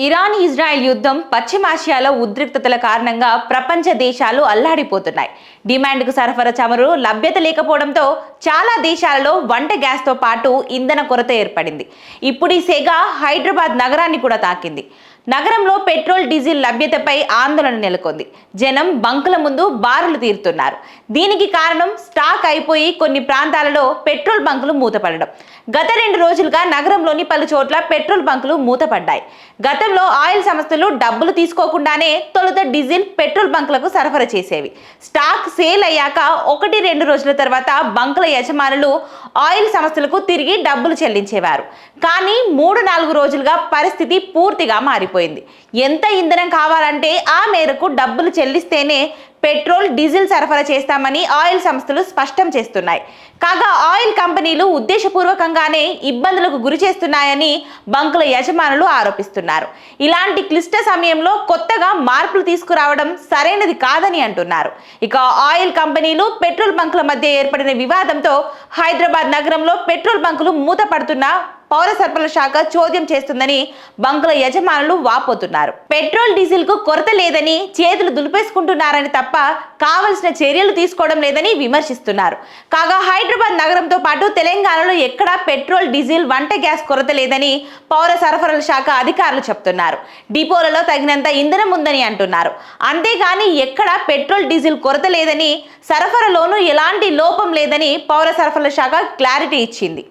Iran Israel యుద్ధం పశ్చిమాసియాలో ఉద్రిక్తతల కారణంగా ప్రపంచ దేశాలు అల్లాడిపోతున్నాయి. డిమాండ్కు సరఫరా చమురు లభ్యత లేకపోవడంతో చాలా దేశాలలో వంట గ్యాస్తో పాటు ఇంధన కొరత ఏర్పడింది. ఇప్పుడు ఈ సెగ హైదరాబాద్ నగరాన్ని కూడా తాకింది. నగరంలో పెట్రోల్ డీజిల్ లభ్యతపై ఆందోళన నెలకొంది. జనం బంకుల ముందు బారులు తీరుతున్నారు. దీనికి కారణం స్టాక్ అయిపోయి కొన్ని ప్రాంతాలలో పెట్రోల్ బంకులు మూతపడడం. గత 2 రోజులుగా నగరంలోని పలు చోట్ల పెట్రోల్ బంకులు మూతపడ్డాయి. గతంలో ఆయిల్ సంస్థలు డబ్బులు తీసుకోకుండానే తొలుత డీజిల్ పెట్రోల్ బంకులకు సరఫరా చేసేవి. స్టాక్ సేల్ అయ్యాక 1-2 రోజుల తర్వాత బంకుల యజమానులు ఆయిల్ సంస్థలకు తిరిగి డబ్బులు చెల్లించేవారు. కానీ 3-4 రోజులుగా పరిస్థితి పూర్తిగా మారిపోయింది. ఎంత ఇంధనం కావాలంటే ఆ మేరకు డబ్బులు చెల్లిస్తేనే పెట్రోల్ డీజిల్ సరఫరా చేస్తామని ఆయిల్ సంస్థలు స్పష్టం చేస్తున్నాయి. కాగా ఆయిల్ కంపెనీలు ఉద్దేశపూర్వకంగానే ఇబ్బందులకు గురి చేస్తున్నాయని బంకుల యజమానులు ఆరోపిస్తున్నారు. ఇలాంటి క్లిష్ట సమయంలో కొత్తగా మార్పులు తీసుకురావడం సరైనది కాదని అంటున్నారు. ఇక ఆయిల్ కంపెనీలు పెట్రోల్ బంకుల మధ్య ఏర్పడిన వివాదంతో హైదరాబాద్ నగరంలో పెట్రోల్ బంకులు మూతపడుతున్న పౌర సరఫరాల శాఖ చోద్యం చేస్తుందని బంకుల యజమానులు వాపోతున్నారు. పెట్రోల్ డీజిల్ కు కొరత లేదని చేతులు దులిపేసుకుంటున్నారని తప్ప కావలసిన చర్యలు తీసుకోవడం లేదని విమర్శిస్తున్నారు. కాగా హైదరాబాద్ నగరంతో పాటు తెలంగాణలో ఎక్కడా పెట్రోల్ డీజిల్ వంట గ్యాస్ కొరత లేదని పౌర సరఫరాల శాఖ అధికారులు చెప్తున్నారు. డిపోలలో తగినంత ఇంధనం ఉందని అంటున్నారు. అంతేగాని ఎక్కడా పెట్రోల్ డీజిల్ కొరత లేదని, సరఫరాలోనూ ఎలాంటి లోపం లేదని పౌర సరఫరాల శాఖ క్లారిటీ ఇచ్చింది.